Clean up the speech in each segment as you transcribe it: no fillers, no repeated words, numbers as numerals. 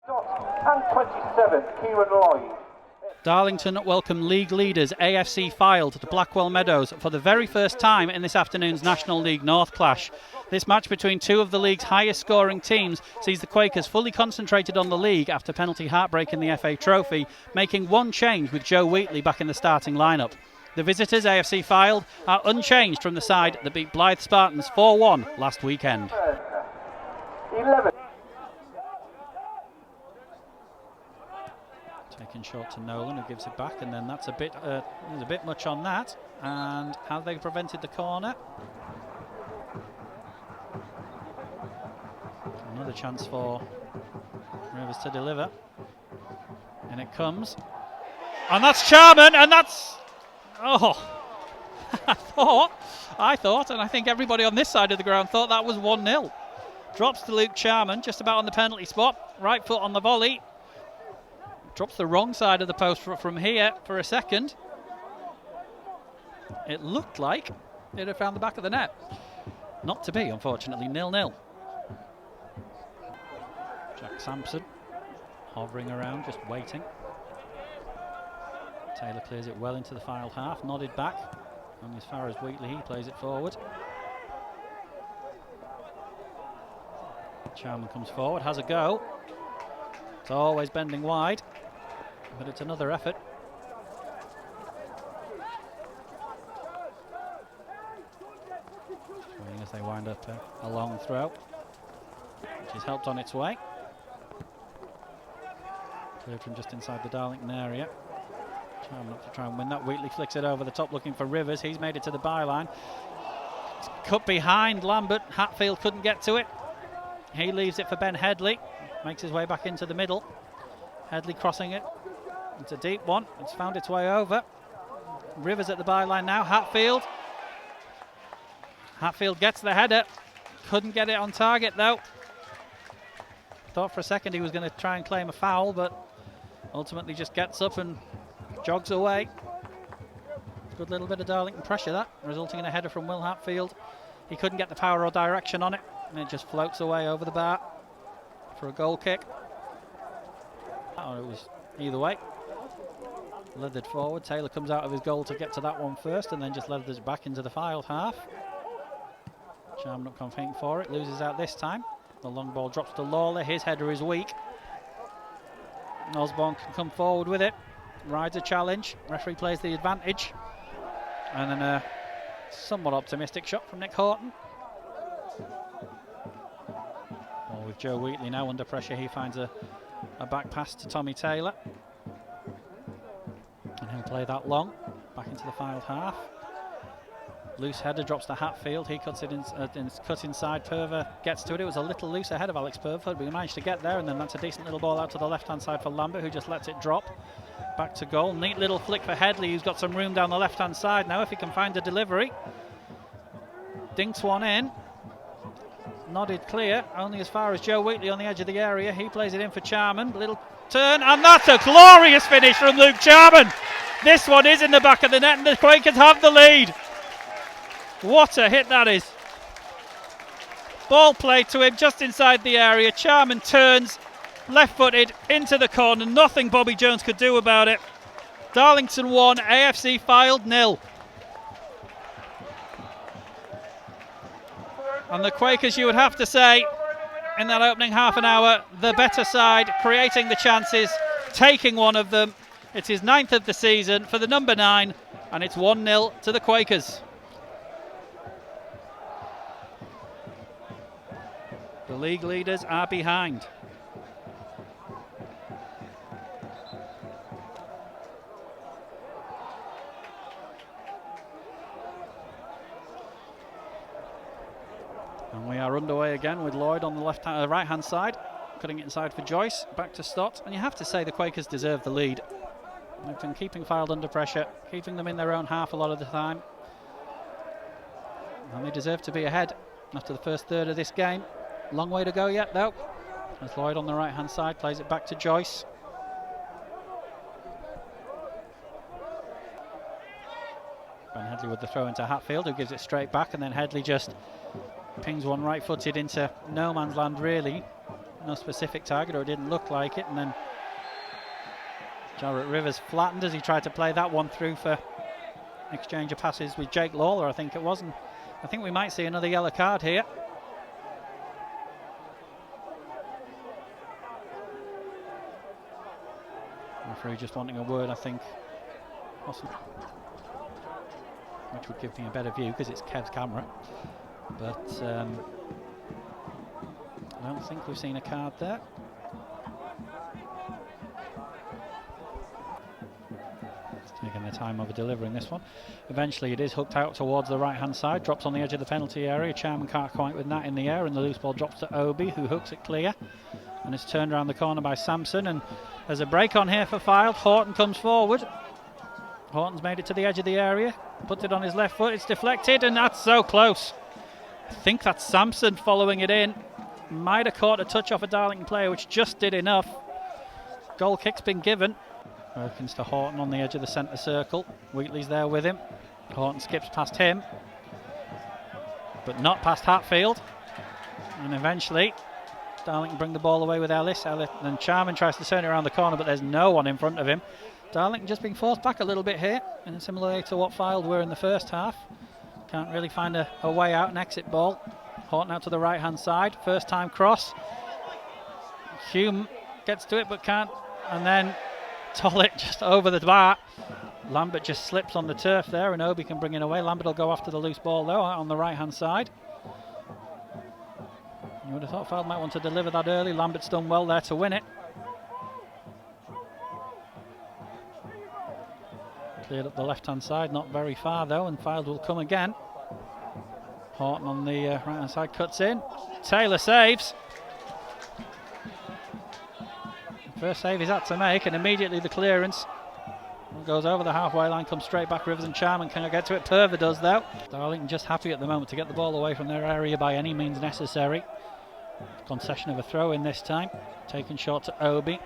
And 27, Kieran Lloyd. Darlington welcome league leaders AFC Fylde to Blackwell Meadows for the very first time in this afternoon's National League North clash. This match between two of the league's highest scoring teams sees the Quakers fully concentrated on the league after penalty heartbreak in the FA Trophy, making one change with Joe Wheatley back in the starting lineup. The visitors, AFC Fylde, are unchanged from the side that beat Blythe Spartans 4-1 last weekend. 11. Taken short to Nolan, who gives it back, and then that's a bit there's a bit much on that. And have they prevented the corner? Another chance for Rivers to deliver, and it comes, and that's Charman, and that's I thought, and I think everybody on this side of the ground thought that was 1-0. Drops to Luke Charman, just about on the penalty spot, right foot on the volley. Drops the wrong side of the post from here for a second. It looked like it had found the back of the net. Not to be, unfortunately, 0-0. Jack Sampson hovering around, just waiting. Taylor clears it well into the Fylde half, nodded back. Only as far as Wheatley, he plays it forward. Charman comes forward, has a go. It's always bending wide, but it's another effort. Swinging as they wind up a long throw, which is helped on its way. Cleared from just inside the Darlington area. Charman up to try and win that. Wheatley flicks it over the top looking for Rivers. He's made it to the byline. It's cut behind Lambert. Hatfield couldn't get to it. He leaves it for Ben Headley. Makes his way back into the middle. Headley crossing it. It's a deep one. It's found its way over. Rivers at the byline now. Hatfield. Hatfield gets the header. Couldn't get it on target though. Thought for a second he was going to try and claim a foul, but ultimately just gets up and jogs away. Good little bit of Darlington pressure that, resulting in a header from Will Hatfield. He couldn't get the power or direction on it, and it just floats away over the bar for a goal kick. Oh, it was either way. Leathered forward. Taylor comes out of his goal to get to that one first, and then just leathers back into the Fylde half. Charman not competing for it, loses out this time. The long ball drops to Lawler. His header is weak. Osborne can come forward with it. Rides a challenge. Referee plays the advantage. And then a somewhat optimistic shot from Nick Horton. Well, with Joe Wheatley now under pressure, he finds a back pass to Tommy Taylor. And he'll play that long. Back into the Fylde half. Loose header drops to Hatfield. He cuts it in, cut inside. Purver gets to it. It was a little loose ahead of Alex Purver, but he managed to get there, and then that's a decent little ball out to the left-hand side for Lambert, who just lets it drop. Back to goal. Neat little flick for Headley, who's got some room down the left-hand side now if he can find a delivery. Dinks one in. Nodded clear, only as far as Joe Wheatley on the edge of the area. He plays it in for Charman. Little turn, and that's a glorious finish from Luke Charman. This one is in the back of the net, and the Quakers have the lead. What a hit that is. Ball played to him just inside the area. Charman turns, left-footed, into the corner. Nothing Bobby Jones could do about it. Darlington 1, AFC Fylde 0. And the Quakers, you would have to say, in that opening half an hour, the better side, creating the chances, taking one of them. It's his 9th of the season for the number 9, and it's 1-0 to the Quakers. The league leaders are behind. And we are underway again with Lloyd on the right-hand side, cutting it inside for Joyce. Back to Stott, and you have to say the Quakers deserve the lead. They've been keeping Fylde under pressure, keeping them in their own half a lot of the time, and they deserve to be ahead after the first third of this game. Long way to go yet though, as Lloyd on the right hand side plays it back to Joyce. Ben Headley with the throw into Hatfield, who gives it straight back, and then Headley just pings one right footed into no man's land really. no specific target, or it didn't look like it, and then Jarrett Rivers flattened as he tried to play that one through for exchange of passes with Jake Lawler, I think it was, and I think we might see another yellow card here. Referee just wanting a word, I think, which would give me a better view because it's Kev's camera, but I don't think we've seen a card there. Taking their time over delivering this one. Eventually it is hooked out towards the right hand side, drops on the edge of the penalty area. Charman can't quite with that in the air, and the loose ball drops to Obi, who hooks it clear, and is turned around the corner by Sampson. And there's a break on here for Fylde. Horton comes forward. Horton's made it to the edge of the area, puts it on his left foot, it's deflected, and that's so close. I think that's Sampson following it in. Might have caught a touch off a Darlington player, which just did enough. Goal kick's been given. Perkins to Horton on the edge of the centre circle. Wheatley's there with him. Horton skips past him, but not past Hatfield. And eventually Darlington bring the ball away with Ellis. Then Charman tries to turn it around the corner, but there's no one in front of him. Darlington just being forced back a little bit here, and similarly to what Fylde were in the first half. Can't really find a way out, an exit ball. Horton out to the right hand side. First time cross. Hume gets to it but can't, and then Tollett just over the bar. Lambert just slips on the turf there, and Obi can bring it away. Lambert will go after the loose ball though on the right hand side. You would have thought Fylde might want to deliver that early. Lambert's done well there to win it. Cleared up the left hand side, not very far though, and Fylde will come again. Horton on the right hand side cuts in. Taylor saves. First save he's had to make, and immediately the clearance goes over the halfway line, comes straight back. Rivers and Charman cannot get to it. Purver does though. Darlington just happy at the moment to get the ball away from their area by any means necessary. Concession of a throw in this time. Taken short to Obi.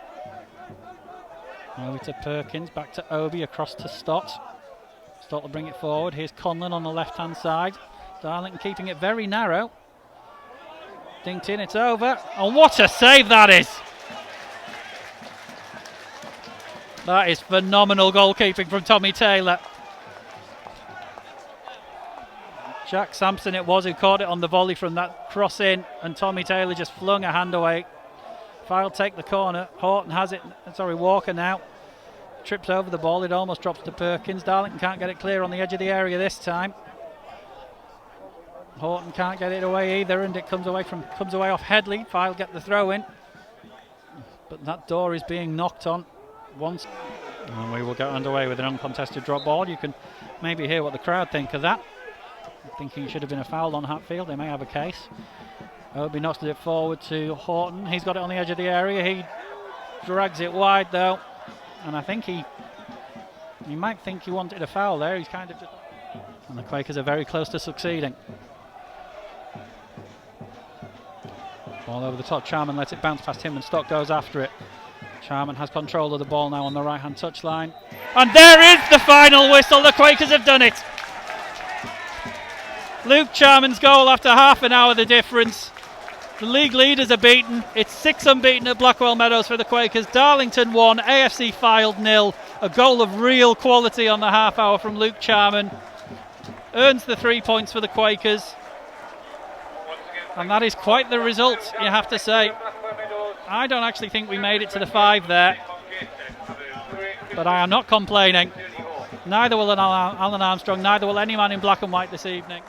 Over to Perkins, back to Obi, across to Stott. Stott will bring it forward. Here's Conlon on the left hand side. Darlington keeping it very narrow. Dinked in, it's over. And what a save that is! That is phenomenal goalkeeping from Tommy Taylor. Jack Sampson it was who caught it on the volley from that cross in, and Tommy Taylor just flung a hand away. Fylde take the corner. Horton has it. Sorry, Walker now. Trips over the ball. It almost drops to Perkins. Darlington can't get it clear on the edge of the area this time. Horton can't get it away either, and it comes away off Headley. Fylde get the throw in, but that door is being knocked on once, and we will get underway with an uncontested drop ball. You can maybe hear what the crowd think of that, thinking it should have been a foul on Hatfield. They may have a case. Obi knocks it forward to Horton. He's got it on the edge of the area. He drags it wide though, and I think he might think he wanted a foul there. He's kind of just, and the Quakers are very close to succeeding. Ball over the top. Charman lets it bounce past him, and Stock goes after it. Charman has control of the ball now on the right hand touchline, and there is the final whistle. The Quakers have done it. Luke Charman's goal after half an hour the difference. The league leaders are beaten. It's 6 unbeaten at Blackwell Meadows for the Quakers. Darlington 1, AFC Fylde 0. A goal of real quality on the half hour from Luke Charman. Earns the 3 points for the Quakers. And that is quite the result, you have to say. I don't actually think we made it to the 5 there, but I am not complaining. Neither will Alan Armstrong, neither will any man in black and white this evening.